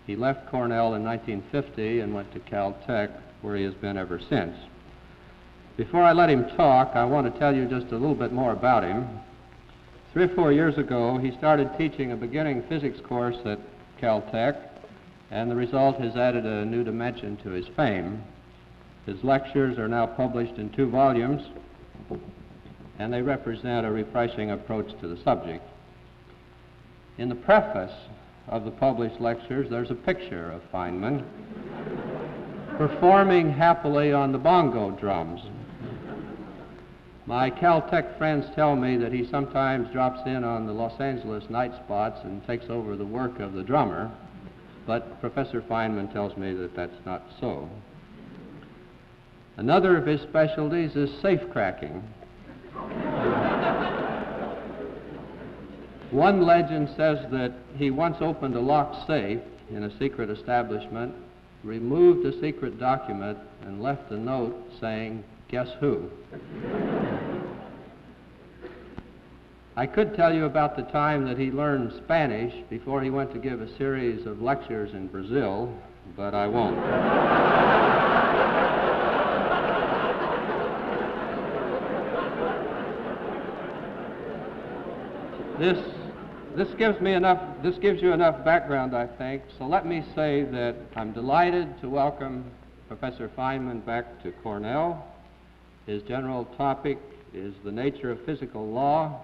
He left Cornell in 1950 and went to Caltech, where he has been ever since. Before I let him talk, I want to tell you just a little bit more about him. 3 or 4 years ago, he started teaching a beginning physics course at Caltech, and the result has added a new dimension to his fame. His lectures are now published in 2 volumes, and they represent a refreshing approach to the subject. In the preface of the published lectures, there's a picture of Feynman performing happily on the bongo drums. My Caltech friends tell me that he sometimes drops in on the Los Angeles night spots and takes over the work of the drummer, but Professor Feynman tells me that that's not so. Another of his specialties is safe cracking. One legend says that he once opened a locked safe in a secret establishment, removed a secret document, and left a note saying, "Guess who?" I could tell you about the time that he learned Spanish before he went to give a series of lectures in Brazil, but I won't. This gives you enough background, I think, so let me say that I'm delighted to welcome Professor Feynman back to Cornell. His general topic is the nature of physical law,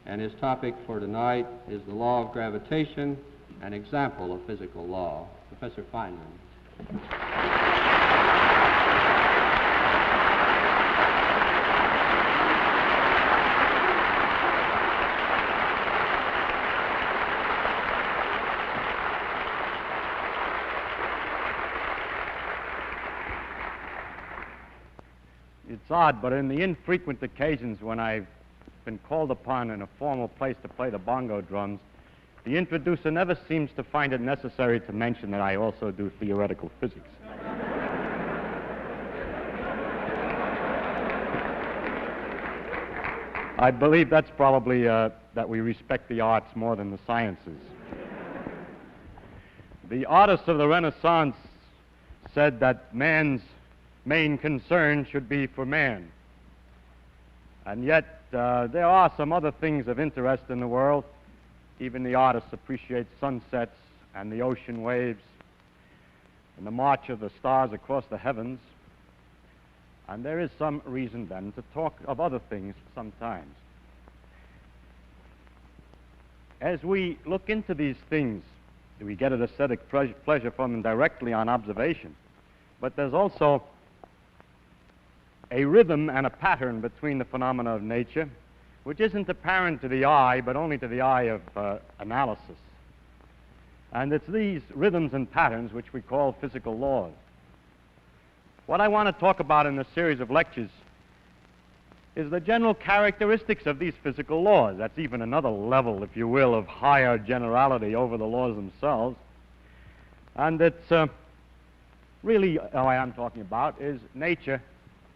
and his topic for tonight is the law of gravitation, an example of physical law. Professor Feynman. It's odd, but in the infrequent occasions when I've been called upon in a formal place to play the bongo drums, the introducer never seems to find it necessary to mention that I also do theoretical physics. I believe that's probably that we respect the arts more than the sciences. The artists of the Renaissance said that man's main concern should be for man. And yet, there are some other things of interest in the world. Even the artists appreciate sunsets and the ocean waves and the march of the stars across the heavens. And there is some reason then to talk of other things sometimes. As we look into these things, we get an aesthetic pleasure from them directly on observation. But there's also a rhythm and a pattern between the phenomena of nature, which isn't apparent to the eye, but only to the eye of analysis. And it's these rhythms and patterns which we call physical laws. What I want to talk about in this series of lectures is the general characteristics of these physical laws. That's even another level, if you will, of higher generality over the laws themselves. And it's really, what I'm talking about is nature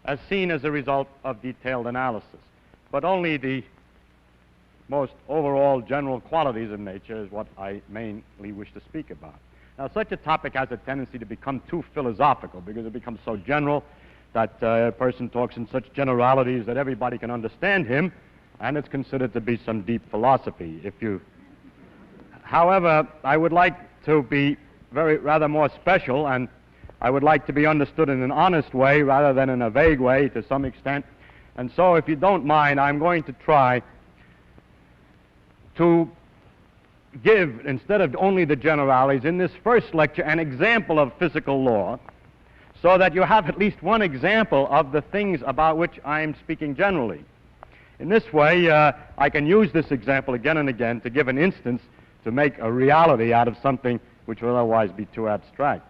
as seen as a result of detailed analysis. But only the most overall general qualities of nature is what I mainly wish to speak about. Now, such a topic has a tendency to become too philosophical because it becomes so general that a person talks in such generalities that everybody can understand him, and it's considered to be some deep philosophy. However, I would like to be rather more special, and I would like to be understood in an honest way rather than in a vague way to some extent. And so, if you don't mind, I'm going to try to give, instead of only the generalities, in this first lecture, an example of physical law, so that you have at least one example of the things about which I'm speaking generally. In this way, I can use this example again and again to give an instance to make a reality out of something which would otherwise be too abstract.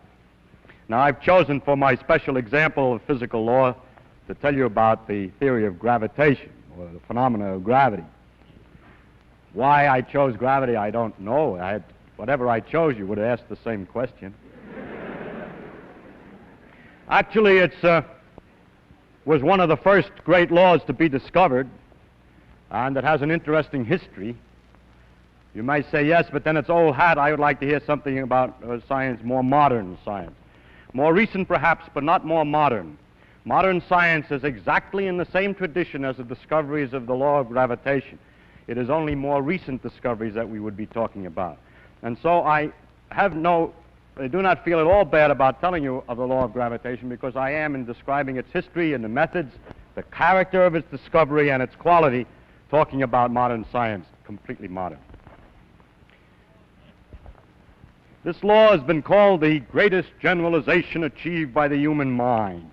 Now, I've chosen for my special example of physical law to tell you about the theory of gravitation, or the phenomena of gravity. Why I chose gravity, I don't know. Whatever I chose, you would have asked the same question. Actually, it was one of the first great laws to be discovered, and it has an interesting history. You might say, yes, but then it's old hat. I would like to hear something about science, more modern science. More recent, perhaps, but not more modern. Modern science is exactly in the same tradition as the discoveries of the law of gravitation. It is only more recent discoveries that we would be talking about. And so I do not feel at all bad about telling you of the law of gravitation, because I am, in describing its history and the methods, the character of its discovery and its quality, talking about modern science, completely modern. This law has been called the greatest generalization achieved by the human mind.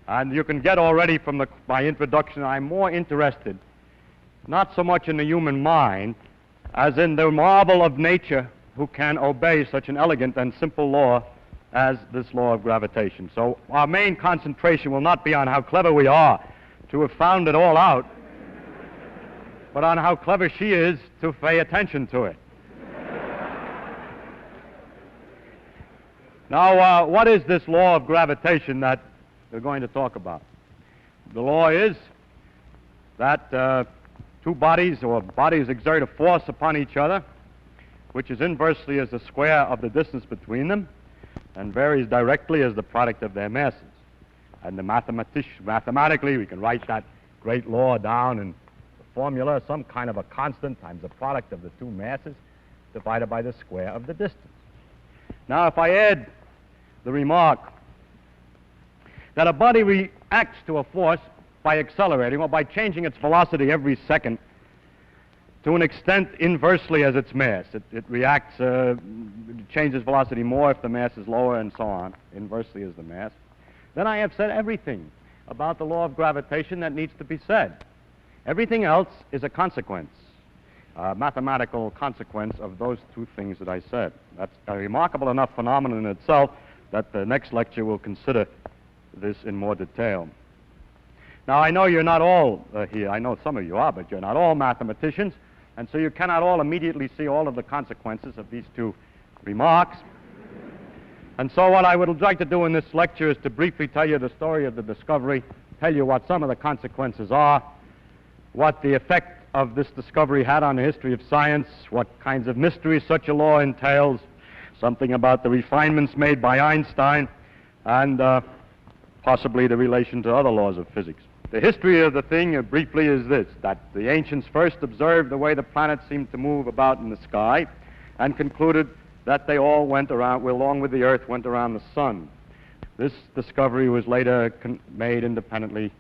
And you can get already from my introduction, I'm more interested not so much in the human mind as in the marvel of nature who can obey such an elegant and simple law as this law of gravitation. So our main concentration will not be on how clever we are to have found it all out, but on how clever she is to pay attention to it. Now, what is this law of gravitation that we're going to talk about? The law is that two bodies or bodies exert a force upon each other, which is inversely as the square of the distance between them and varies directly as the product of their masses. And mathematically, we can write that great law down in the formula, some kind of a constant times the product of the two masses divided by the square of the distance. Now, if I add the remark that a body reacts to a force by accelerating or by changing its velocity every second to an extent inversely as its mass. It reacts, changes velocity more if the mass is lower and so on, inversely as the mass. Then I have said everything about the law of gravitation that needs to be said. Everything else is a consequence, a mathematical consequence of those two things that I said. That's a remarkable enough phenomenon in itself that the next lecture will consider this in more detail. Now, I know you're not all here. I know some of you are, but you're not all mathematicians, and so you cannot all immediately see all of the consequences of these two remarks. And so what I would like to do in this lecture is to briefly tell you the story of the discovery, tell you what some of the consequences are, what the effect of this discovery had on the history of science, what kinds of mysteries such a law entails, something about the refinements made by Einstein, and possibly the relation to other laws of physics. The history of the thing, briefly, is this, that the ancients first observed the way the planets seemed to move about in the sky and concluded that they all went around, along with the Earth, went around the sun. This discovery was later made independently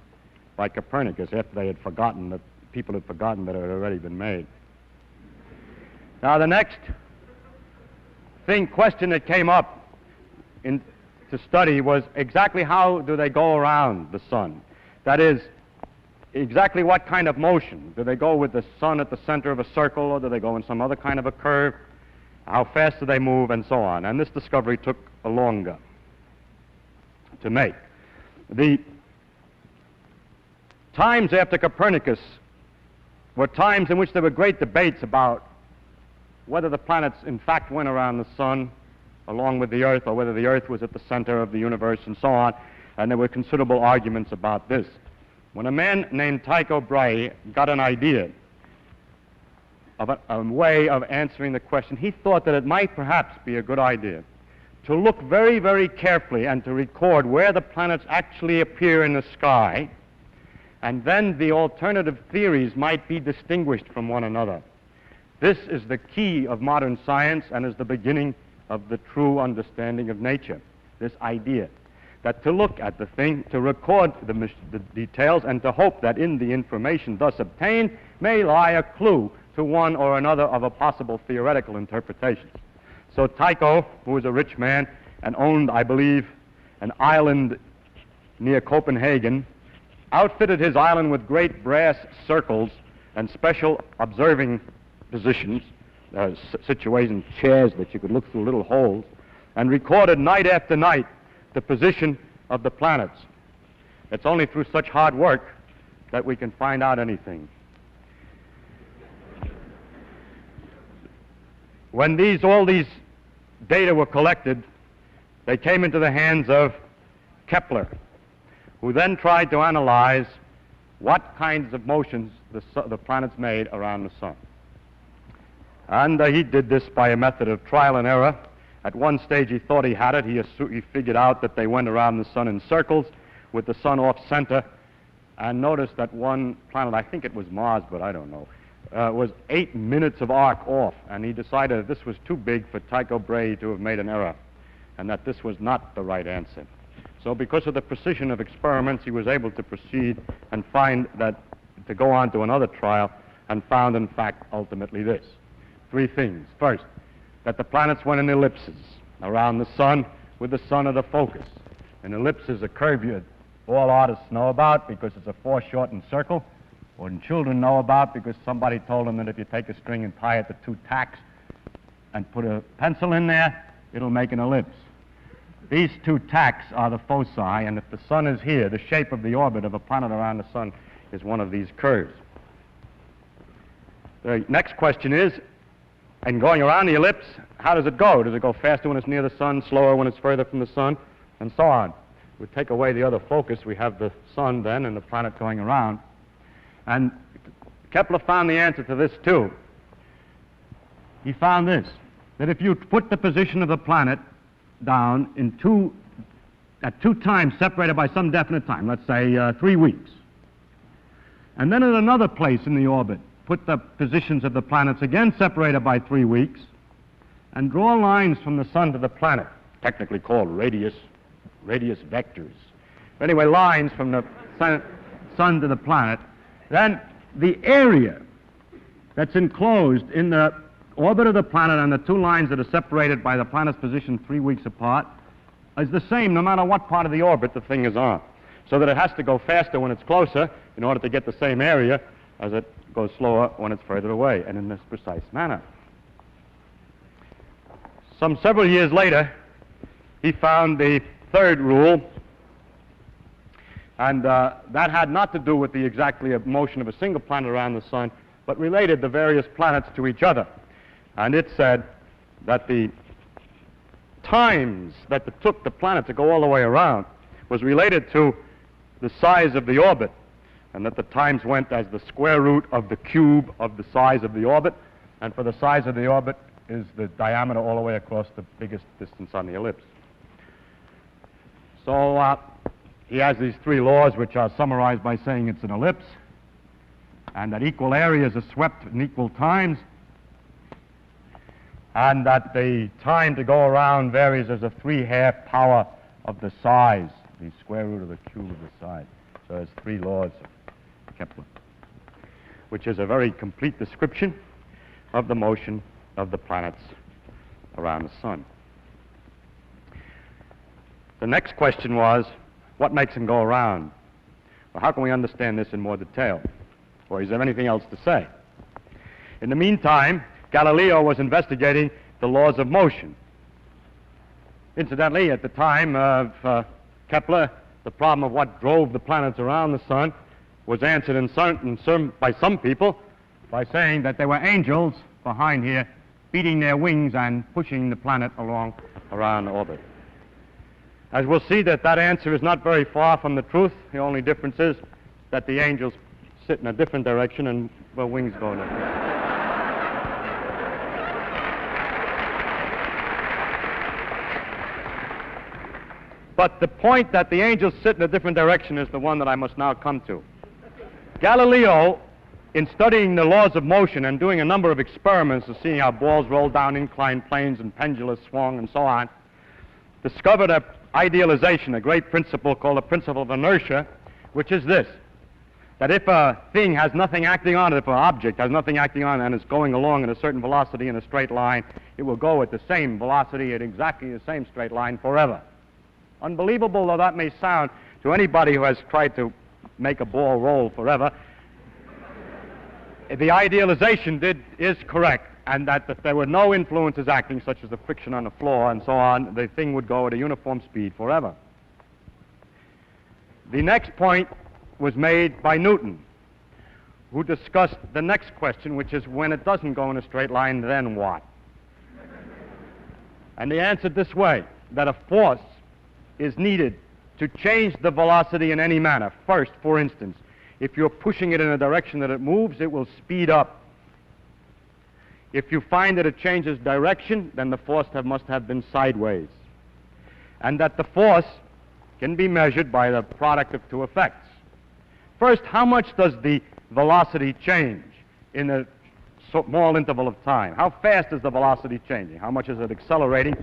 by Copernicus after they had forgotten, that people had forgotten that it had already been made. Now, the next question that came up to study was exactly how do they go around the sun? That is, exactly what kind of motion? Do they go with the sun at the center of a circle, or do they go in some other kind of a curve? How fast do they move, and so on? And this discovery took longer to make. The times after Copernicus were times in which there were great debates about whether the planets in fact went around the sun along with the Earth, or whether the Earth was at the center of the universe, and so on. And there were considerable arguments about this. When a man named Tycho Brahe got an idea of a way of answering the question, he thought that it might perhaps be a good idea to look very, very carefully and to record where the planets actually appear in the sky, and then the alternative theories might be distinguished from one another. This is the key of modern science and is the beginning of the true understanding of nature, this idea that to look at the thing, to record the details, and to hope that in the information thus obtained may lie a clue to one or another of a possible theoretical interpretations. So Tycho, who was a rich man and owned, I believe, an island near Copenhagen, outfitted his island with great brass circles and special observing positions, situation chairs that you could look through little holes, and recorded night after night the position of the planets. It's only through such hard work that we can find out anything. When all these data were collected, they came into the hands of Kepler, who then tried to analyze what kinds of motions the planets made around the sun. And he did this by a method of trial and error. At one stage he thought he had it. He figured out that they went around the sun in circles with the sun off center, and noticed that one planet, I think it was Mars, but I don't know, was 8 minutes of arc off, and he decided that this was too big for Tycho Brahe to have made an error, and that this was not the right answer. So because of the precision of experiments, he was able to proceed and find that, to go on to another trial, and found, in fact, ultimately this. 3 things. First, that the planets went in ellipses around the sun with the sun of the focus. An ellipse is a curve all artists know about because it's a foreshortened circle, or children know about because somebody told them that if you take a string and tie it to 2 tacks and put a pencil in there, it'll make an ellipse. These 2 tacks are the foci, and if the sun is here, the shape of the orbit of a planet around the sun is one of these curves. The next question is, in going around the ellipse, how does it go? Does it go faster when it's near the sun, slower when it's further from the sun, and so on? We take away the other focus, we have the sun then and the planet going around. And Kepler found the answer to this too. He found this, that if you put the position of the planet down at 2 times separated by some definite time, let's say 3 weeks, and then at another place in the orbit, put the positions of the planets again separated by 3 weeks, and draw lines from the sun to the planet, technically called radius vectors. Anyway, lines from the sun to the planet, then the area that's enclosed in the orbit of the planet and the 2 lines that are separated by the planet's position 3 weeks apart is the same no matter what part of the orbit the thing is on. So that it has to go faster when it's closer in order to get the same area as it goes slower when it's further away, and in this precise manner. Some several years later, he found the 3rd rule, and that had not to do with the exactly motion of a single planet around the sun, but related the various planets to each other. And it said that the times that it took the planet to go all the way around was related to the size of the orbit, and that the times went as the square root of the cube of the size of the orbit, and for the size of the orbit is the diameter all the way across the biggest distance on the ellipse. So he has these 3 laws, which are summarized by saying it's an ellipse, and that equal areas are swept in equal times, and that the time to go around varies as a 3/2 power of the size, the square root of the cube of the size. So there's 3 laws of Kepler, which is a very complete description of the motion of the planets around the sun. The next question was, what makes them go around? Well, how can we understand this in more detail? Or is there anything else to say? In the meantime, Galileo was investigating the laws of motion. Incidentally, at the time of Kepler, the problem of what drove the planets around the sun was answered by some people by saying that there were angels behind here beating their wings and pushing the planet along around orbit. As we'll see, that answer is not very far from the truth. The only difference is that the angels sit in a different direction and the wings go in a different direction. But the point that the angels sit in a different direction is the one that I must now come to. Galileo, in studying the laws of motion and doing a number of experiments of seeing how balls roll down inclined planes and pendulums swung and so on, discovered an idealization, a great principle called the principle of inertia, which is this, that if a thing has nothing acting on it, if an object has nothing acting on it and is going along at a certain velocity in a straight line, it will go at the same velocity at exactly the same straight line forever. Unbelievable though that may sound to anybody who has tried to make a ball roll forever, the idealization is correct, and that if there were no influences acting, such as the friction on the floor and so on, the thing would go at a uniform speed forever. The next point was made by Newton, who discussed the next question, which is when it doesn't go in a straight line, then what? And he answered this way, that a force is needed to change the velocity in any manner. First, for instance, if you're pushing it in a direction that it moves, it will speed up. if you find that it changes direction, then the force must have been sideways. And that the force can be measured by the product of two effects. First, how much does the velocity change in a small interval of time? How fast is the velocity changing? How much is it accelerating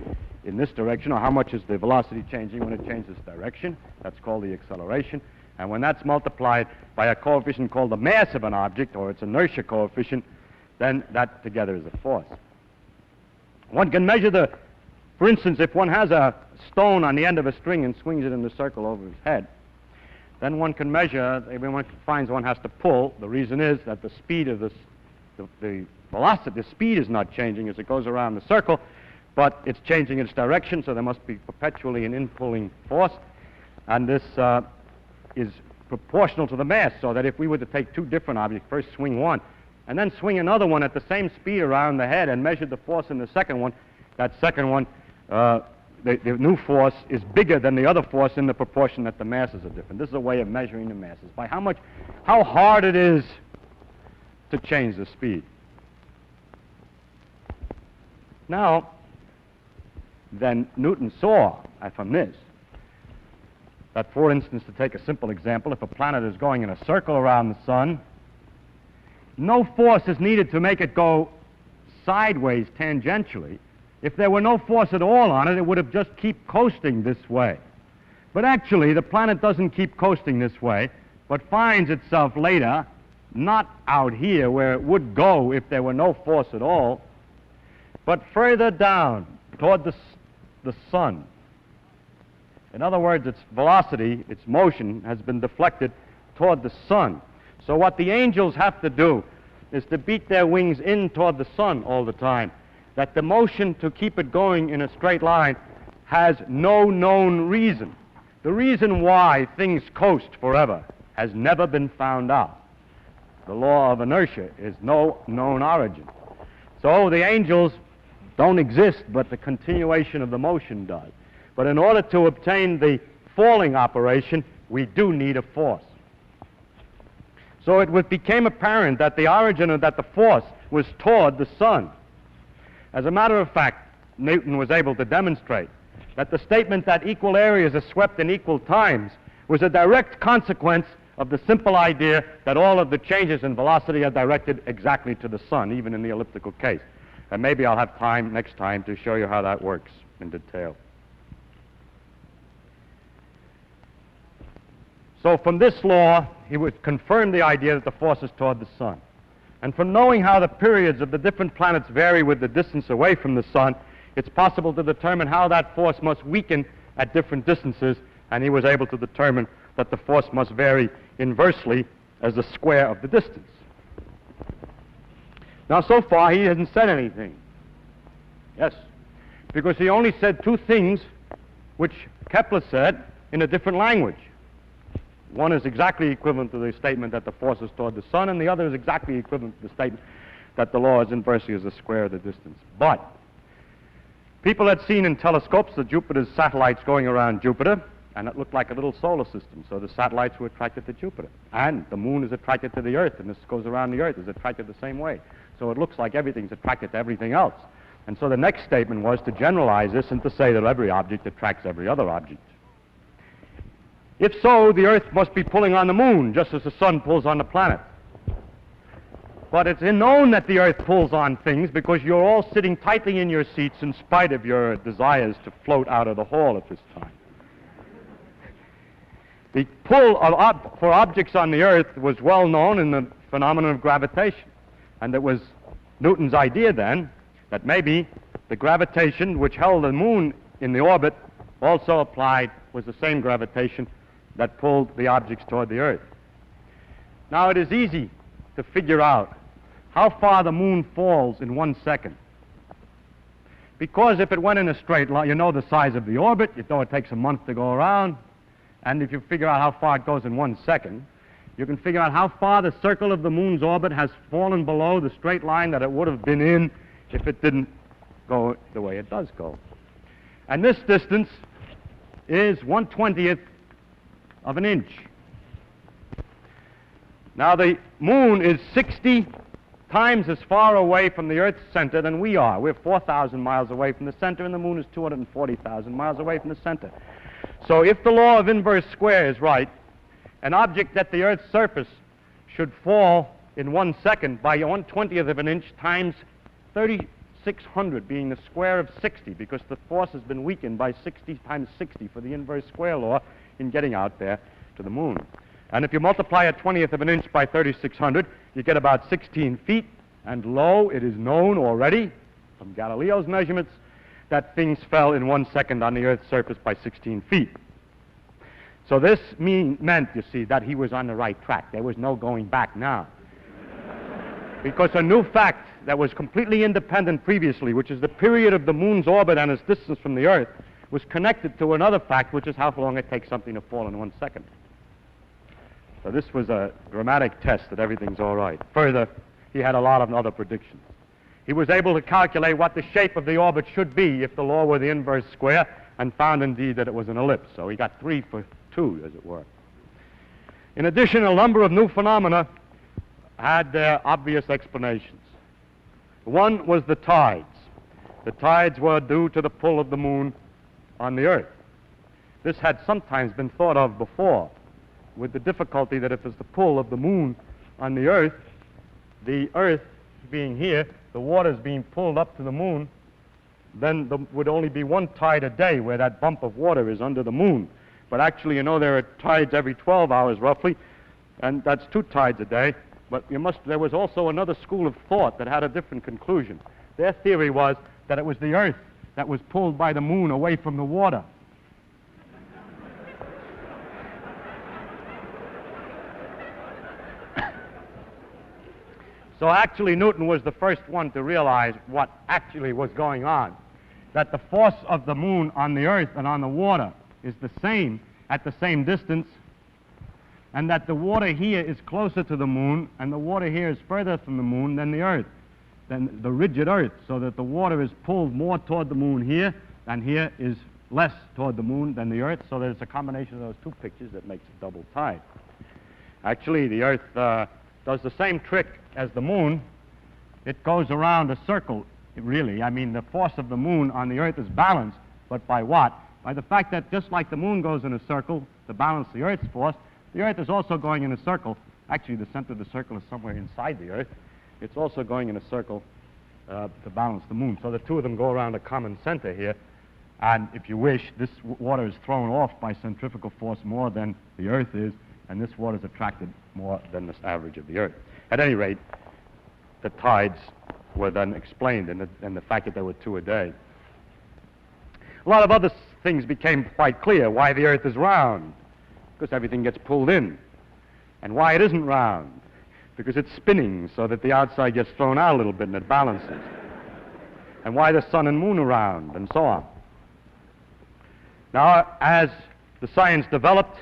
in this direction, or how much is the velocity changing when it changes direction? That's called the acceleration. And when that's multiplied by a coefficient called the mass of an object, or its inertia coefficient, then that together is a force. One can measure for instance, if one has a stone on the end of a string and swings it in a circle over his head, then one can measure, when one finds one has to pull, the reason is that the speed of the velocity, the speed is not changing as it goes around the circle, but it's changing its direction, so there must be perpetually an in-pulling force, and this is proportional to the mass, so that if we were to take two different objects, first swing one, and then swing another one at the same speed around the head and measure the force in the second one, that second one, the new force is bigger than the other force in the proportion that the masses are different. This is a way of measuring the masses, by how hard it is to change the speed. Now, then Newton saw from this that, for instance, to take a simple example, if a planet is going in a circle around the sun, no force is needed to make it go sideways tangentially. If there were no force at all on it, it would have just keep coasting this way. But actually, the planet doesn't keep coasting this way, but finds itself later not out here where it would go if there were no force at all, but further down toward the sun. In other words, its velocity, its motion, has been deflected toward the sun. So what the angels have to do is to beat their wings in toward the sun all the time, that the motion to keep it going in a straight line has no known reason. The reason why things coast forever has never been found out. The law of inertia is no known origin. So the angels don't exist, but the continuation of the motion does. But in order to obtain the falling operation, we do need a force. So it became apparent that the origin of that the force was toward the sun. As a matter of fact, Newton was able to demonstrate that the statement that equal areas are swept in equal times was a direct consequence of the simple idea that all of the changes in velocity are directed exactly to the sun, even in the elliptical case. And maybe I'll have time next time to show you how that works in detail. So from this law, he would confirm the idea that the force is toward the sun. And from knowing how the periods of the different planets vary with the distance away from the sun, it's possible to determine how that force must weaken at different distances, and he was able to determine that the force must vary inversely as the square of the distance. Now, so far, he hasn't said anything. Yes, because he only said two things which Kepler said in a different language. One is exactly equivalent to the statement that the force is toward the sun, and the other is exactly equivalent to the statement that the law is inversely as the square of the distance. But people had seen in telescopes the Jupiter's satellites going around Jupiter, and it looked like a little solar system. So the satellites were attracted to Jupiter. And the moon is attracted to the Earth, and this goes around the Earth, is attracted the same way. So it looks like everything's attracted to everything else. And so the next statement was to generalize this and to say that every object attracts every other object. If so, the Earth must be pulling on the moon, just as the sun pulls on the planet. But it's known that the Earth pulls on things because you're all sitting tightly in your seats in spite of your desires to float out of the hall at this time. The pull for objects on the Earth was well known in the phenomenon of gravitation. And it was Newton's idea then that maybe the gravitation which held the moon in the orbit also applied, was the same gravitation that pulled the objects toward the Earth. Now, it is easy to figure out how far the moon falls in 1 second. Because if it went in a straight line, you know the size of the orbit, you know it takes a month to go around, and if you figure out how far it goes in 1 second, you can figure out how far the circle of the moon's orbit has fallen below the straight line that it would have been in if it didn't go the way it does go. And this distance is 1/20th of an inch. Now, the moon is 60 times as far away from the Earth's center than we are. We're 4,000 miles away from the center, and the moon is 240,000 miles away from the center. So if the law of inverse square is right, an object at the Earth's surface should fall in 1 second by 1/20th of an inch times 3,600, being the square of 60, because the force has been weakened by 60 times 60 for the inverse square law in getting out there to the moon. And if you multiply a 20th of an inch by 3,600, you get about 16 feet, and lo, it is known already from Galileo's measurements that things fell in 1 second on the Earth's surface by 16 feet. So this meant, you see, that he was on the right track. There was no going back now. Because a new fact that was completely independent previously, which is the period of the moon's orbit and its distance from the Earth, was connected to another fact, which is how long it takes something to fall in 1 second. So this was a dramatic test that everything's all right. Further, he had a lot of other predictions. He was able to calculate what the shape of the orbit should be if the law were the inverse square, and found indeed that it was an ellipse. So he got 3 for 2, as it were. In addition, a number of new phenomena had their obvious explanations. One was the tides. The tides were due to the pull of the moon on the Earth. This had sometimes been thought of before, with the difficulty that if it's the pull of the moon on the Earth being here, the water's being pulled up to the moon, then there would only be one tide a day where that bump of water is under the moon. But actually, you know, there are tides every 12 hours roughly, and that's 2 tides a day. But there was also another school of thought that had a different conclusion. Their theory was that it was the Earth that was pulled by the moon away from the water. So actually, Newton was the first one to realize what actually was going on, that the force of the moon on the Earth and on the water is the same at the same distance, and that the water here is closer to the moon and the water here is further from the moon than the Earth, than the rigid Earth, so that the water is pulled more toward the moon here, and here is less toward the moon than the Earth, so that it's a combination of those 2 pictures that makes a double tide. Actually, the Earth does the same trick as the moon. It goes around a circle, really. I mean, the force of the moon on the Earth is balanced, but by what? By the fact that just like the moon goes in a circle to balance the Earth's force, the Earth is also going in a circle. Actually, the center of the circle is somewhere inside the Earth. It's also going in a circle to balance the moon. So the 2 of them go around a common center here. And if you wish, this water is thrown off by centrifugal force more than the Earth is, and this water is attracted more than the average of the Earth. At any rate, the tides were then explained, and the fact that there were 2 a day. A lot of other things became quite clear. Why the Earth is round, because everything gets pulled in. And why it isn't round, because it's spinning so that the outside gets thrown out a little bit and it balances. And why the sun and moon are round, and so on. Now, as the science developed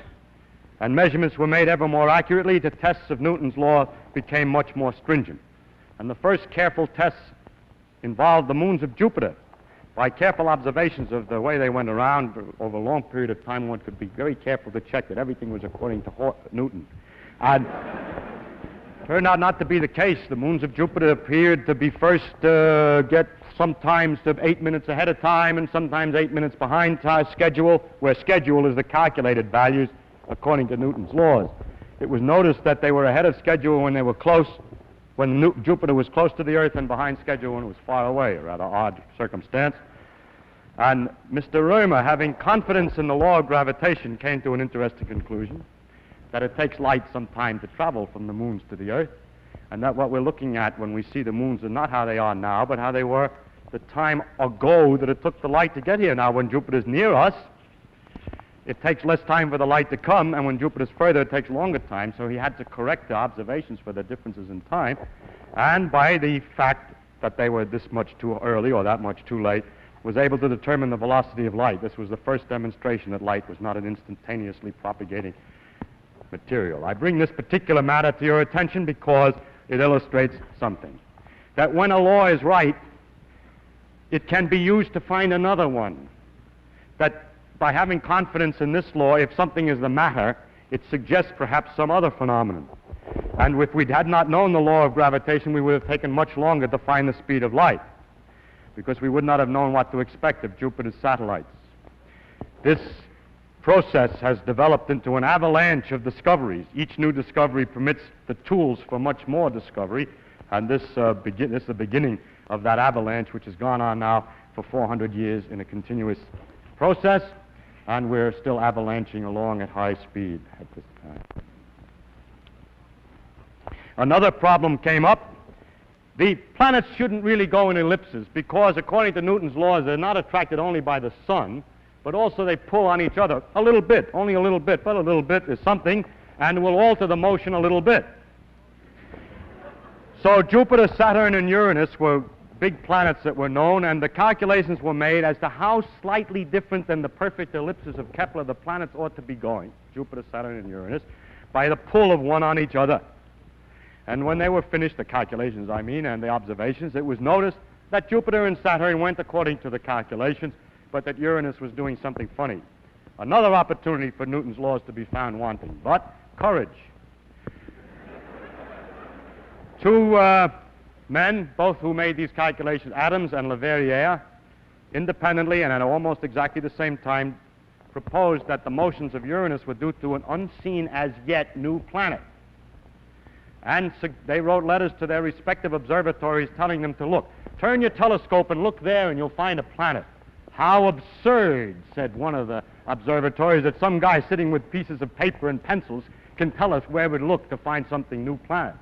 and measurements were made ever more accurately, the tests of Newton's law became much more stringent. And the first careful tests involved the moons of Jupiter. By careful observations of the way they went around over a long period of time, one could be very careful to check that everything was according to Newton. And turned out not to be the case. The moons of Jupiter appeared to be first get sometimes to 8 minutes ahead of time and sometimes 8 minutes behind schedule, where schedule is the calculated values according to Newton's laws. It was noticed that they were ahead of schedule when they were close, when Jupiter was close to the Earth, and behind schedule when it was far away, a rather odd circumstance. And Mr. Römer, having confidence in the law of gravitation, came to an interesting conclusion, that it takes light some time to travel from the moons to the Earth, and that what we're looking at when we see the moons are not how they are now, but how they were the time ago that it took the light to get here. Now, when Jupiter's near us, it takes less time for the light to come, and when Jupiter's further, it takes longer time, so he had to correct the observations for the differences in time, and by the fact that they were this much too early or that much too late, was able to determine the velocity of light. This was the first demonstration that light was not an instantaneously propagating material. I bring this particular matter to your attention because it illustrates something. That when a law is right, it can be used to find another one. That by having confidence in this law, if something is the matter, it suggests perhaps some other phenomenon. And if we had not known the law of gravitation, we would have taken much longer to find the speed of light, because we would not have known what to expect of Jupiter's satellites. This process has developed into an avalanche of discoveries. Each new discovery permits the tools for much more discovery, and this is the beginning of that avalanche, which has gone on now for 400 years in a continuous process, and we're still avalanching along at high speed at this time. Another problem came up. The planets shouldn't really go in ellipses because, according to Newton's laws, they're not attracted only by the sun, but also they pull on each other a little bit, only a little bit, but a little bit is something, and will alter the motion a little bit. So Jupiter, Saturn, and Uranus were big planets that were known, and the calculations were made as to how slightly different than the perfect ellipses of Kepler the planets ought to be going, Jupiter, Saturn, and Uranus, by the pull of one on each other. And when they were finished, the calculations, I mean, and the observations, it was noticed that Jupiter and Saturn went according to the calculations, but that Uranus was doing something funny. Another opportunity for Newton's laws to be found wanting, but courage. Two men, both who made these calculations, Adams and Leverrier, independently and at almost exactly the same time, proposed that the motions of Uranus were due to an unseen as yet new planet. And they wrote letters to their respective observatories telling them to look. Turn your telescope and look there and you'll find a planet. How absurd, said one of the observatories, that some guy sitting with pieces of paper and pencils can tell us where we'd look to find something new planet.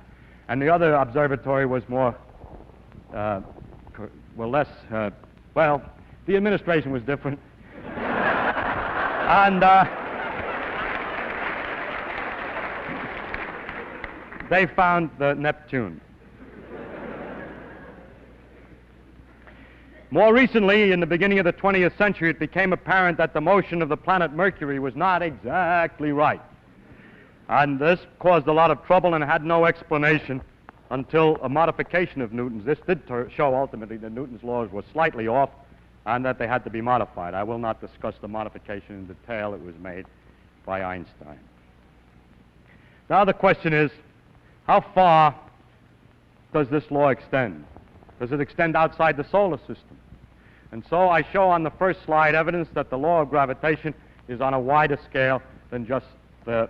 And the other observatory was more, the administration was different. And they found the Neptune. More recently, in the beginning of the 20th century, it became apparent that the motion of the planet Mercury was not exactly right. And this caused a lot of trouble and had no explanation until a modification of Newton's. This did show ultimately that Newton's laws were slightly off and that they had to be modified. I will not discuss the modification in detail. It was made by Einstein. Now the question is, how far does this law extend? Does it extend outside the solar system? And so I show on the first slide evidence that the law of gravitation is on a wider scale than just the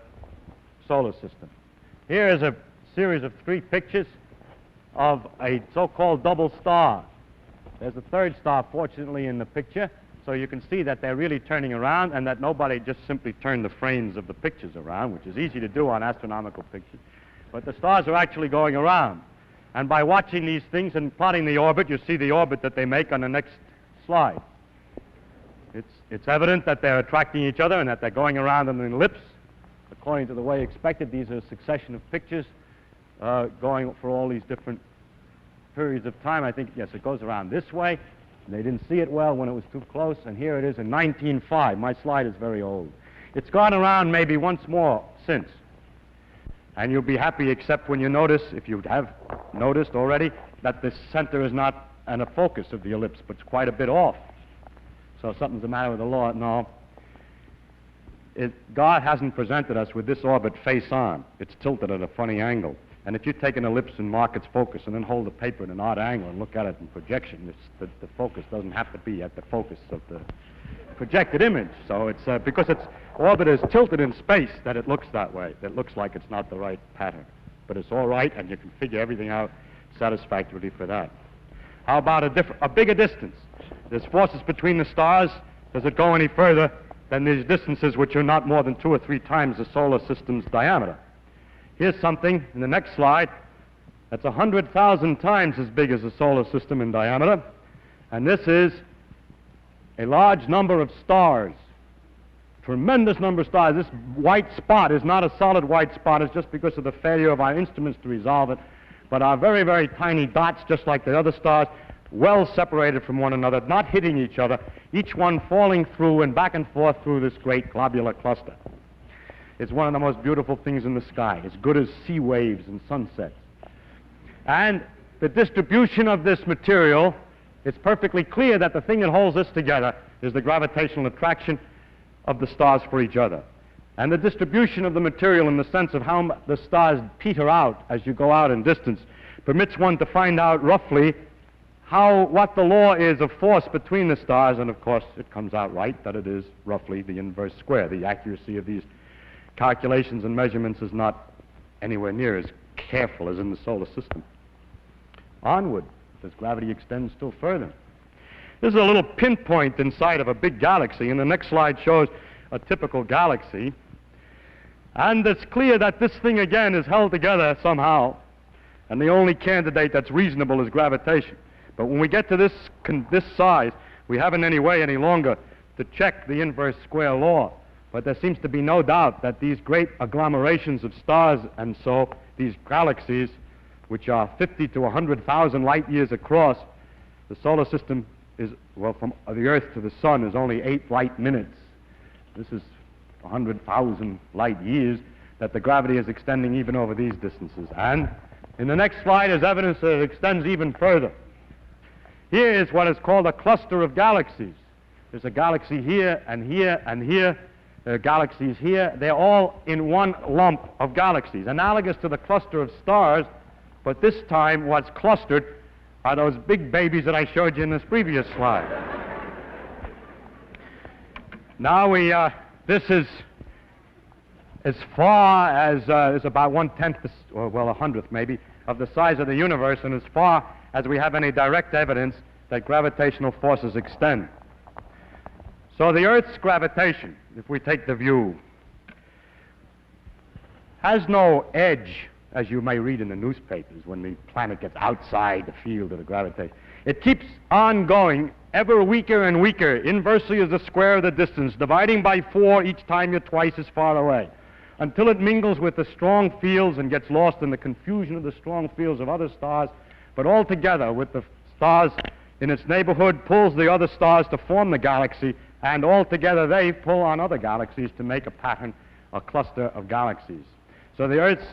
solar system. Here is a series of 3 pictures of a so-called double star. There's a third star, fortunately, in the picture, so you can see that they're really turning around and that nobody just simply turned the frames of the pictures around, which is easy to do on astronomical pictures. But the stars are actually going around. And by watching these things and plotting the orbit, you see the orbit that they make on the next slide. It's evident that they're attracting each other and that they're going around in an ellipse. According to the way expected, these are a succession of pictures going for all these different periods of time. I think, yes, it goes around this way. They didn't see it well when it was too close, and here it is in 1905. My slide is very old. It's gone around maybe once more since. And you'll be happy except when you notice, if you have noticed already, that the center is not a focus of the ellipse, but it's quite a bit off. So something's the matter with the law. No. God hasn't presented us with this orbit face on. It's tilted at a funny angle. And if you take an ellipse and mark its focus and then hold the paper at an odd angle and look at it in projection, the focus doesn't have to be at the focus of the projected image. So it's because its orbit is tilted in space that it looks that way. It looks like it's not the right pattern. But it's all right, and you can figure everything out satisfactorily for that. How about a bigger distance? There's forces between the stars. Does it go any further than these distances, which are not more than 2 or 3 times the solar system's diameter? Here's something in the next slide that's 100,000 times as big as the solar system in diameter. And this is a large number of stars, tremendous number of stars. This white spot is not a solid white spot. It's just because of the failure of our instruments to resolve it, but are very, very tiny dots, just like the other stars, well separated from one another, not hitting each other, each one falling through and back and forth through this great globular cluster. It's one of the most beautiful things in the sky, as good as sea waves and sunsets. And the distribution of this material, it's perfectly clear that the thing that holds this together is the gravitational attraction of the stars for each other. And the distribution of the material in the sense of how the stars peter out as you go out in distance permits one to find out roughly what the law is of force between the stars, and of course it comes out right that it is roughly the inverse square. The accuracy of these calculations and measurements is not anywhere near as careful as in the solar system. Onward, as gravity extends still further. This is a little pinpoint inside of a big galaxy, and the next slide shows a typical galaxy. And it's clear that this thing again is held together somehow, and the only candidate that's reasonable is gravitation. But when we get to this size, we haven't any way any longer to check the inverse square law. But there seems to be no doubt that these great agglomerations of stars and so, these galaxies, which are 50 to 100,000 light years across, the solar system is, well, from the Earth to the Sun is only 8 light minutes. This is 100,000 light years that the gravity is extending even over these distances. And in the next slide is evidence that it extends even further. Here is what is called a cluster of galaxies. There's a galaxy here and here and here. There are galaxies here. They're all in one lump of galaxies, analogous to the cluster of stars, but this time what's clustered are those big babies that I showed you in this previous slide. Now this is as far as is about 1/10, or well, 100th maybe, of the size of the universe, and as far as we have any direct evidence that gravitational forces extend. So the Earth's gravitation, if we take the view, has no edge, as you may read in the newspapers when the planet gets outside the field of the gravitation. It keeps on going, ever weaker and weaker, inversely as the square of the distance, dividing by 4 each time you're twice as far away, until it mingles with the strong fields and gets lost in the confusion of the strong fields of other stars, but altogether with the stars in its neighborhood pulls the other stars to form the galaxy, and altogether they pull on other galaxies to make a pattern, a cluster of galaxies. So the Earth's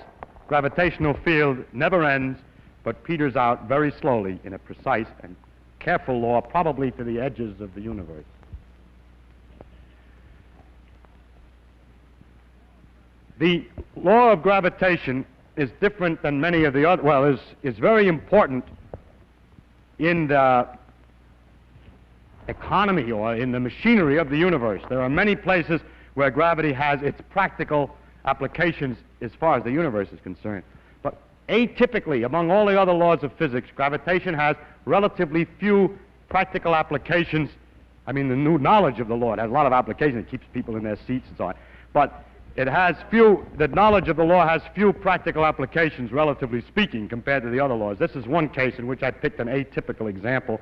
gravitational field never ends, but peters out very slowly in a precise and careful law, probably to the edges of the universe. The law of gravitation is different than many of the other, well, is very important in the economy or in the machinery of the universe. There are many places where gravity has its practical applications as far as the universe is concerned. But atypically, among all the other laws of physics, gravitation has relatively few practical applications. I mean, the new knowledge of the law, it has a lot of applications. It keeps people in their seats and so on. But it has few, the knowledge of the law has few practical applications, relatively speaking, compared to the other laws. This is one case in which I picked an atypical example.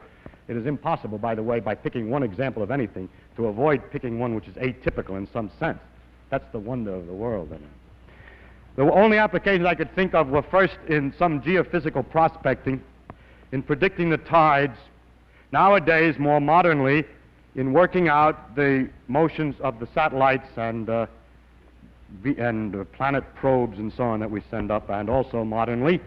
It is impossible, by the way, by picking one example of anything, to avoid picking one which is atypical in some sense. That's the wonder of the world. The only applications I could think of were first in some geophysical prospecting, in predicting the tides, nowadays more modernly in working out the motions of the satellites and planet probes and so on that we send up, and also modernly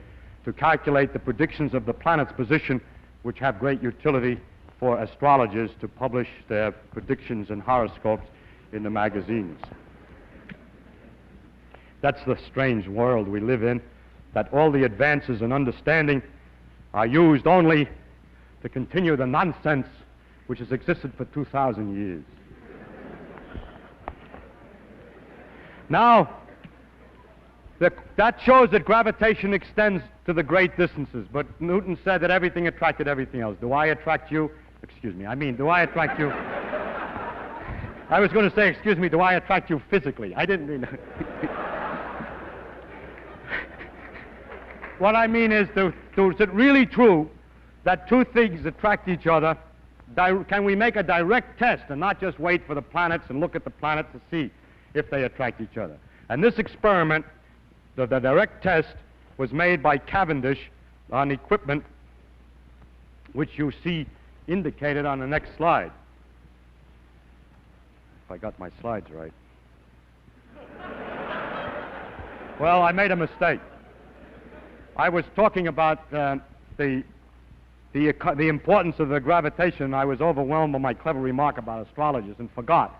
to calculate the predictions of the planet's position, which have great utility for astrologers to publish their predictions and horoscopes in the magazines. That's the strange world we live in, that all the advances in understanding are used only to continue the nonsense which has existed for 2,000 years. Now, that shows that gravitation extends to the great distances, but Newton said that everything attracted everything else. Do I attract you? Excuse me, do I attract you? I was going to say, excuse me, do I attract you physically? I didn't mean What I mean is, is it really true that two things attract each other? Can we make a direct test and not just wait for the planets and look at the planets to see if they attract each other? And this experiment, the direct test, was made by Cavendish on equipment which you see indicated on the next slide. If I got my slides right. Well, I made a mistake. I was talking about the importance of the gravitation. I was overwhelmed by my clever remark about astrologers and forgot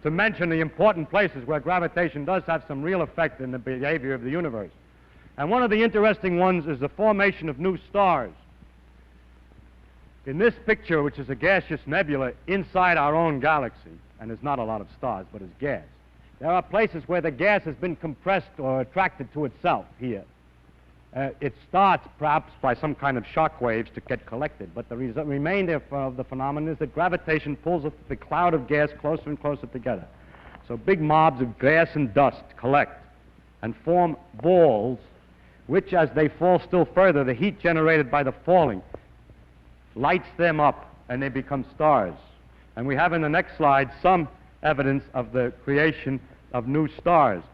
to mention the important places where gravitation does have some real effect in the behavior of the universe. And one of the interesting ones is the formation of new stars. In this picture, which is a gaseous nebula inside our own galaxy, and there's not a lot of stars, but it's gas, there are places where the gas has been compressed or attracted to itself here. It starts perhaps by some kind of shock waves to get collected, but the remainder of the phenomenon is that gravitation pulls the cloud of gas closer and closer together. So big mobs of gas and dust collect and form balls, which as they fall still further, the heat generated by the falling lights them up and they become stars. And we have in the next slide some evidence of the creation of new stars.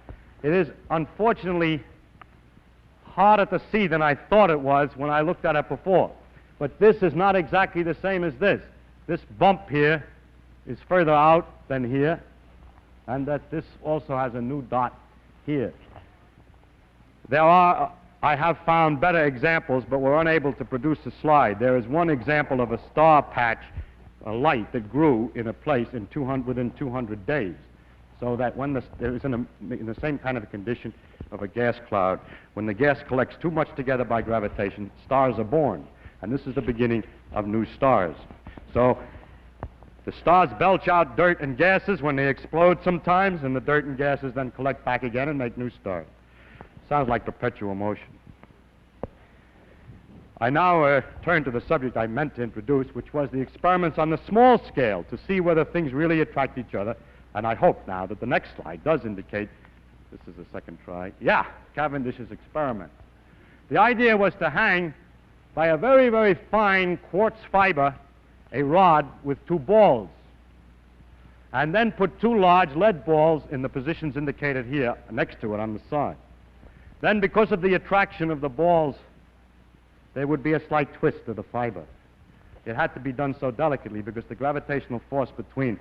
It is unfortunately harder to see than I thought it was when I looked at it before. But this is not exactly the same as this. This bump here is further out than here, and that this also has a new dot here. I have found better examples, but we're unable to produce a slide. There is one example of a star patch, a light that grew in a place within 200 days. So that when it was in the same kind of a condition of a gas cloud, when the gas collects too much together by gravitation, stars are born. And this is the beginning of new stars. So the stars belch out dirt and gases when they explode sometimes, and the dirt and gases then collect back again and make new stars. Sounds like perpetual motion. I now turn to the subject I meant to introduce, which was the experiments on the small scale to see whether things really attract each other. And I hope now that the next slide does indicate, this is the second try, yeah, Cavendish's experiment. The idea was to hang by a very, very fine quartz fiber a rod with two balls, and then put two large lead balls in the positions indicated here next to it on the side. Then, because of the attraction of the balls, there would be a slight twist of the fiber. It had to be done so delicately because the gravitational force between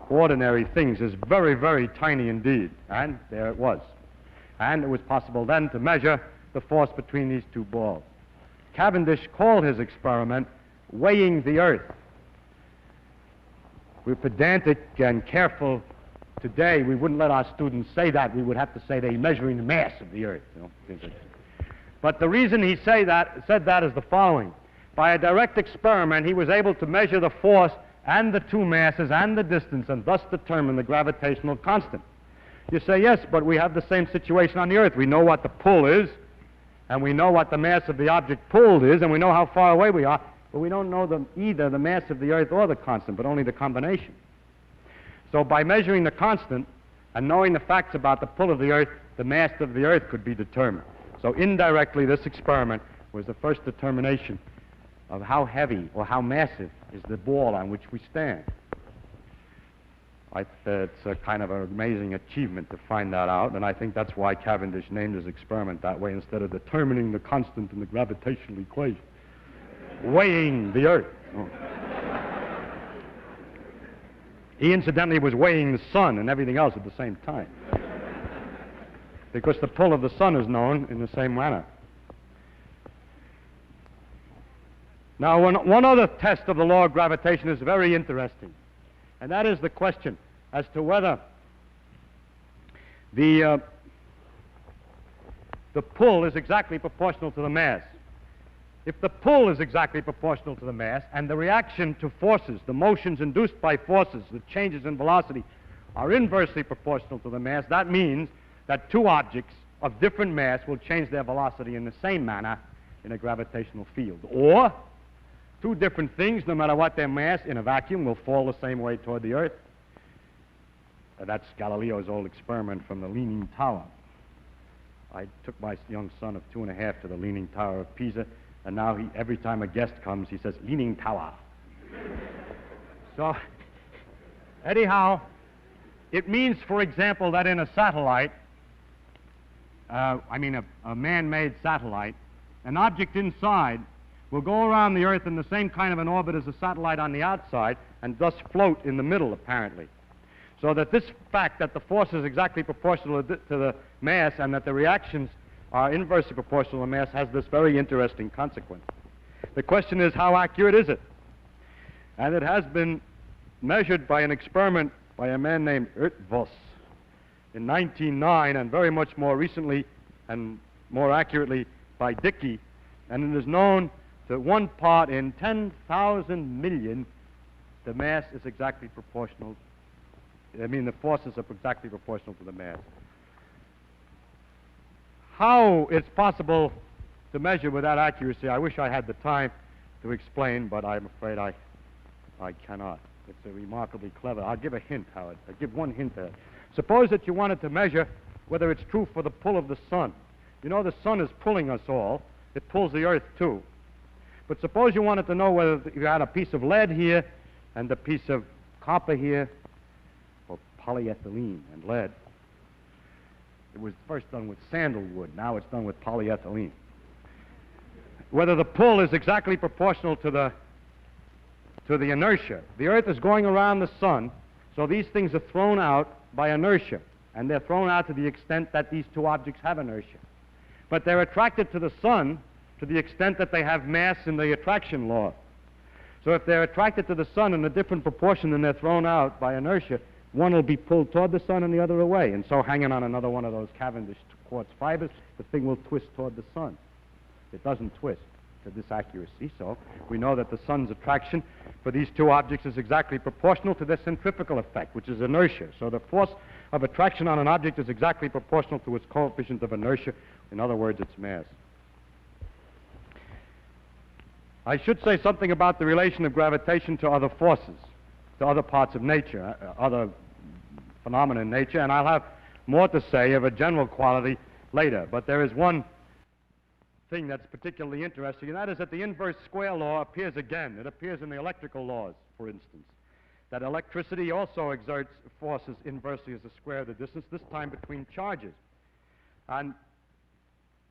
ordinary things is very, very tiny indeed. And there it was. And it was possible then to measure the force between these two balls. Cavendish called his experiment weighing the Earth. We're pedantic and careful today. We wouldn't let our students say that. We would have to say they're measuring the mass of the Earth. You know? But the reason he said that is the following. By a direct experiment, he was able to measure the force and the two masses and the distance, and thus determine the gravitational constant. You say, yes, but we have the same situation on the Earth. We know what the pull is, and we know what the mass of the object pulled is, and we know how far away we are, but we don't know either the mass of the Earth or the constant, but only the combination. So by measuring the constant and knowing the facts about the pull of the Earth, the mass of the Earth could be determined. So indirectly, this experiment was the first determination of how heavy or how massive is the ball on which we stand. It's a kind of an amazing achievement to find that out, and I think that's why Cavendish named his experiment that way instead of determining the constant in the gravitational equation. Weighing the Earth. Oh. He incidentally was weighing the sun and everything else at the same time, because the pull of the sun is known in the same manner. Now, one other test of the law of gravitation is very interesting, and that is the question as to whether the pull is exactly proportional to the mass. If the pull is exactly proportional to the mass, and the reaction to forces, the motions induced by forces, the changes in velocity, are inversely proportional to the mass, that means that two objects of different mass will change their velocity in the same manner in a gravitational field. Or two different things, no matter what their mass, in a vacuum, will fall the same way toward the Earth. That's Galileo's old experiment from the Leaning Tower. I took my young son of 2.5 to the Leaning Tower of Pisa, and now every time a guest comes, he says, Leaning Tower. So, anyhow, it means, for example, that in a satellite, a man-made satellite, an object inside will go around the Earth in the same kind of an orbit as a satellite on the outside, and thus float in the middle, apparently. So that this fact that the force is exactly proportional to the mass and that the reactions are inversely proportional to the mass has this very interesting consequence. The question is, how accurate is it? And it has been measured by an experiment by a man named Voss in 1909, and very much more recently and more accurately by Dickey, and it is known that 1 part in 10,000 million, the mass is exactly proportional. The forces are exactly proportional to the mass. How it's possible to measure with that accuracy, I wish I had the time to explain, but I'm afraid I cannot. It's a remarkably clever. I'll give a hint, Howard. I'll give one hint there. Suppose that you wanted to measure whether it's true for the pull of the sun. You know the sun is pulling us all. It pulls the earth too. But suppose you wanted to know whether you had a piece of lead here and a piece of copper here, or polyethylene and lead. It was first done with sandalwood. Now it's done with polyethylene. Whether the pull is exactly proportional to the inertia. The earth is going around the sun, so these things are thrown out by inertia, and they're thrown out to the extent that these two objects have inertia. But they're attracted to the sun to the extent that they have mass in the attraction law. So if they're attracted to the sun in a different proportion than they're thrown out by inertia, one will be pulled toward the sun and the other away. And so hanging on another one of those Cavendish quartz fibers, the thing will twist toward the sun. It doesn't twist to this accuracy, so we know that the sun's attraction for these two objects is exactly proportional to their centrifugal effect, which is inertia. So the force of attraction on an object is exactly proportional to its coefficient of inertia. In other words, its mass. I should say something about the relation of gravitation to other forces, to other parts of nature, other phenomena in nature, and I'll have more to say of a general quality later. But there is one thing that's particularly interesting, and that is that the inverse square law appears again. It appears in the electrical laws, for instance, that electricity also exerts forces inversely as the square of the distance, this time between charges. And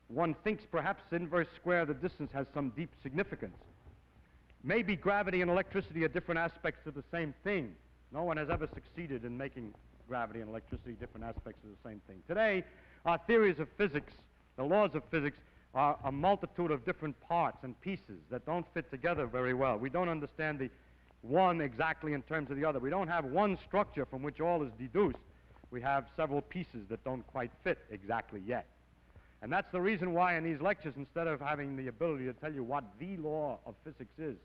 one thinks perhaps the inverse square of the distance has some deep significance. Maybe gravity and electricity are different aspects of the same thing. No one has ever succeeded in making gravity and electricity different aspects of the same thing. Today, our theories of physics, the laws of physics, are a multitude of different parts and pieces that don't fit together very well. We don't understand the one exactly in terms of the other. We don't have one structure from which all is deduced. We have several pieces that don't quite fit exactly yet. And that's the reason why in these lectures, instead of having the ability to tell you what the law of physics is,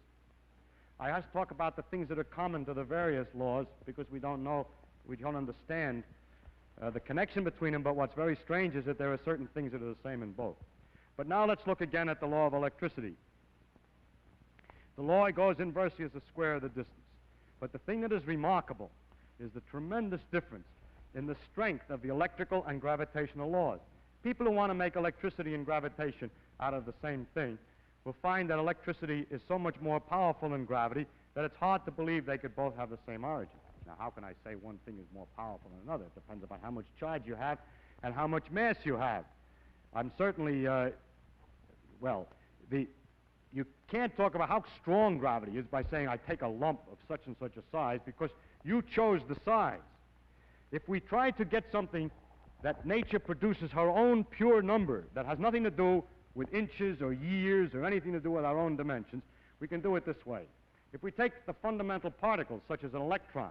I have to talk about the things that are common to the various laws, because we don't know, we don't understand the connection between them. But what's very strange is that there are certain things that are the same in both. But now let's look again at the law of electricity. The law goes inversely as the square of the distance. But the thing that is remarkable is the tremendous difference in the strength of the electrical and gravitational laws. People who want to make electricity and gravitation out of the same thing will find that electricity is so much more powerful than gravity that it's hard to believe they could both have the same origin. Now, how can I say one thing is more powerful than another? It depends upon how much charge you have and how much mass you have. I'm certainly, you can't talk about how strong gravity is by saying I take a lump of such and such a size, because you chose the size. If we try to get something that nature produces her own pure number that has nothing to do with inches or years or anything to do with our own dimensions, we can do it this way. If we take the fundamental particles, such as an electron,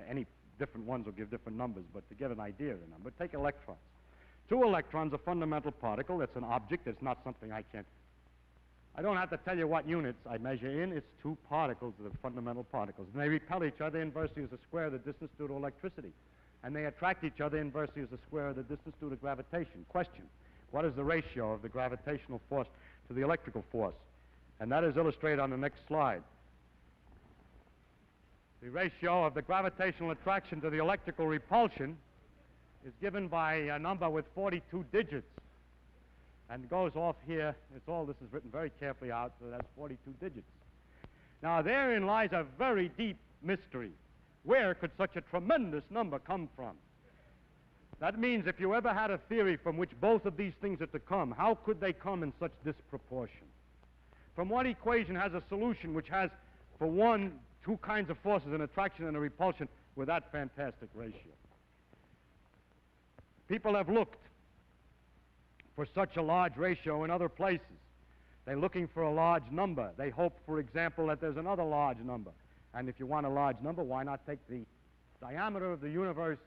any different ones will give different numbers, but to get an idea of the number, take electrons. 2 electrons, a fundamental particle. It's an object. It's not something I don't have to tell you what units I measure in. It's 2 particles that are fundamental particles. And they repel each other inversely as the square of the distance due to electricity. And they attract each other inversely as the square of the distance due to gravitation. Question: what is the ratio of the gravitational force to the electrical force? And that is illustrated on the next slide. The ratio of the gravitational attraction to the electrical repulsion is given by a number with 42 digits, and goes off here. This is written very carefully out, so that's 42 digits. Now, therein lies a very deep mystery. Where could such a tremendous number come from? That means if you ever had a theory from which both of these things are to come, how could they come in such disproportion? From what equation has a solution which has, for one, 2 kinds of forces, an attraction and a repulsion, with that fantastic ratio? People have looked for such a large ratio in other places. They're looking for a large number. They hope, for example, that there's another large number. And if you want a large number, why not take the diameter of the universe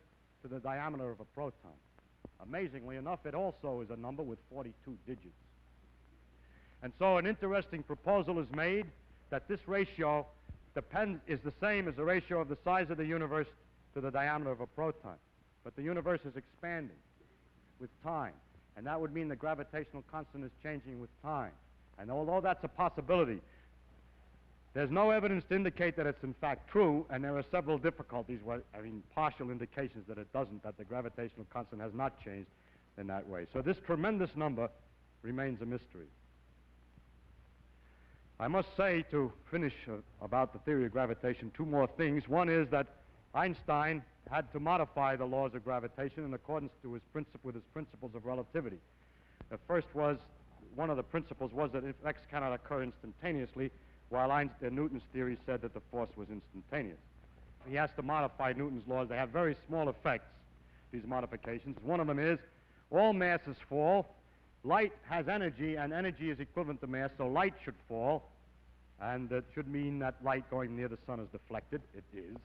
to the diameter of a proton. Amazingly enough, it also is a number with 42 digits. And so an interesting proposal is made that this ratio is the same as the ratio of the size of the universe to the diameter of a proton. But the universe is expanding with time, and that would mean the gravitational constant is changing with time. And although that's a possibility, there's no evidence to indicate that it's in fact true, and there are several difficulties, partial indications that it doesn't, that the gravitational constant has not changed in that way. So this tremendous number remains a mystery. I must say, to finish about the theory of gravitation, two more things. One is that Einstein had to modify the laws of gravitation in accordance to with his principles of relativity. The first was, one of the principles was that effects cannot occur instantaneously, while Newton's theory said that the force was instantaneous. He has to modify Newton's laws. They have very small effects, these modifications. One of them is all masses fall. Light has energy, and energy is equivalent to mass, so light should fall, and that should mean that light going near the sun is deflected. It is.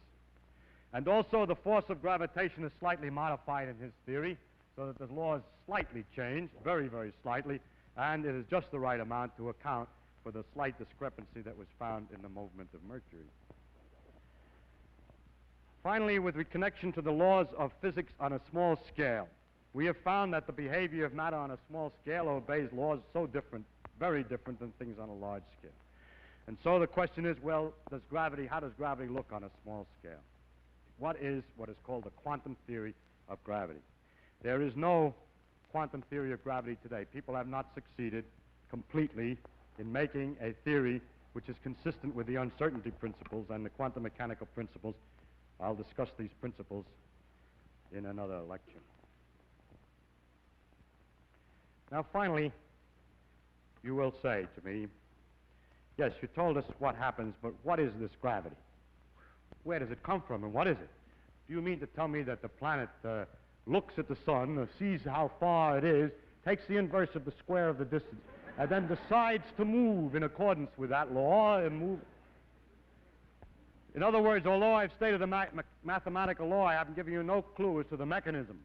And also the force of gravitation is slightly modified in his theory, so that the laws slightly change, very, very slightly, and it is just the right amount to account for the slight discrepancy that was found in the movement of Mercury. Finally, with connection to the laws of physics on a small scale, we have found that the behavior of matter on a small scale obeys laws so different, very different than things on a large scale. And so the question is, well, how does gravity look on a small scale? What is called the quantum theory of gravity? There is no quantum theory of gravity today. People have not succeeded completely in making a theory which is consistent with the uncertainty principles and the quantum mechanical principles. I'll discuss these principles in another lecture. Now, finally, you will say to me, yes, you told us what happens, but what is this gravity? Where does it come from, and what is it? Do you mean to tell me that the planet looks at the sun, sees how far it is, takes the inverse of the square of the distance, and then decides to move in accordance with that law and move? In other words, although I've stated a mathematical law, I haven't given you no clue as to the mechanism.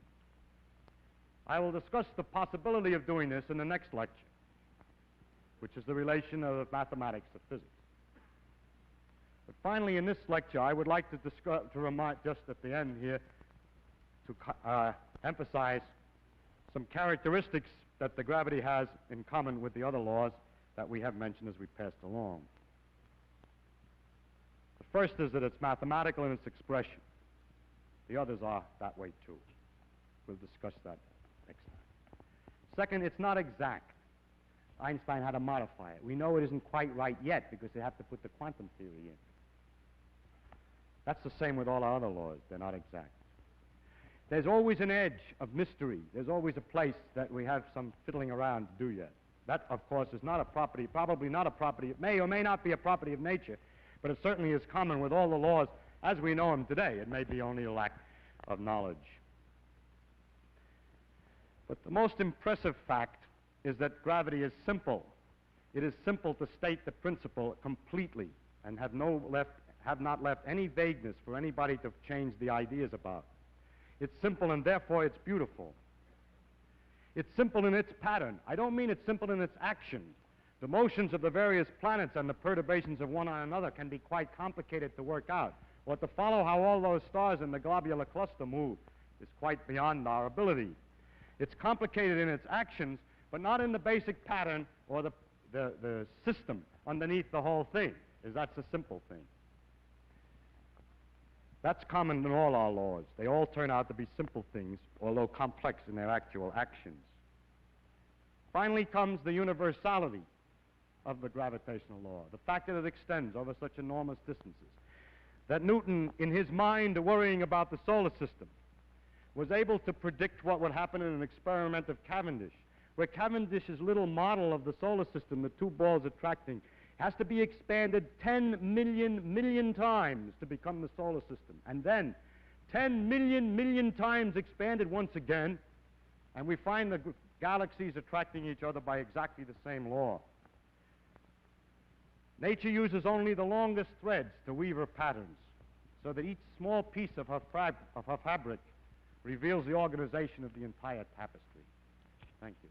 I will discuss the possibility of doing this in the next lecture, which is the relation of mathematics to physics. But finally, in this lecture, I would like to remind, just at the end here, to emphasize some characteristics that the gravity has in common with the other laws that we have mentioned as we passed along. The first is that it's mathematical in its expression. The others are that way too. We'll discuss that next time. Second, it's not exact. Einstein had to modify it. We know it isn't quite right yet because they have to put the quantum theory in. That's the same with all our other laws. They're not exact. There's always an edge of mystery. There's always a place that we have some fiddling around to do yet. That, of course, is not a property, probably not a property. It may or may not be a property of nature, but it certainly is common with all the laws as we know them today. It may be only a lack of knowledge. But the most impressive fact is that gravity is simple. It is simple to state the principle completely and have not left any vagueness for anybody to change the ideas about. It's simple, and therefore it's beautiful. It's simple in its pattern. I don't mean it's simple in its action. The motions of the various planets and the perturbations of one on another can be quite complicated to work out. Or to follow how all those stars in the globular cluster move is quite beyond our ability. It's complicated in its actions, but not in the basic pattern or the system underneath the whole thing, as that's a simple thing. That's common in all our laws. They all turn out to be simple things, although complex in their actual actions. Finally comes the universality of the gravitational law, the fact that it extends over such enormous distances. That Newton, in his mind worrying about the solar system, was able to predict what would happen in an experiment of Cavendish, where Cavendish's little model of the solar system, the two balls attracting, has to be expanded 10 million times to become the solar system. And then 10 million times expanded once again, and we find the galaxies attracting each other by exactly the same law. Nature uses only the longest threads to weave her patterns. so that each small piece of her fabric reveals the organization of the entire tapestry. Thank you.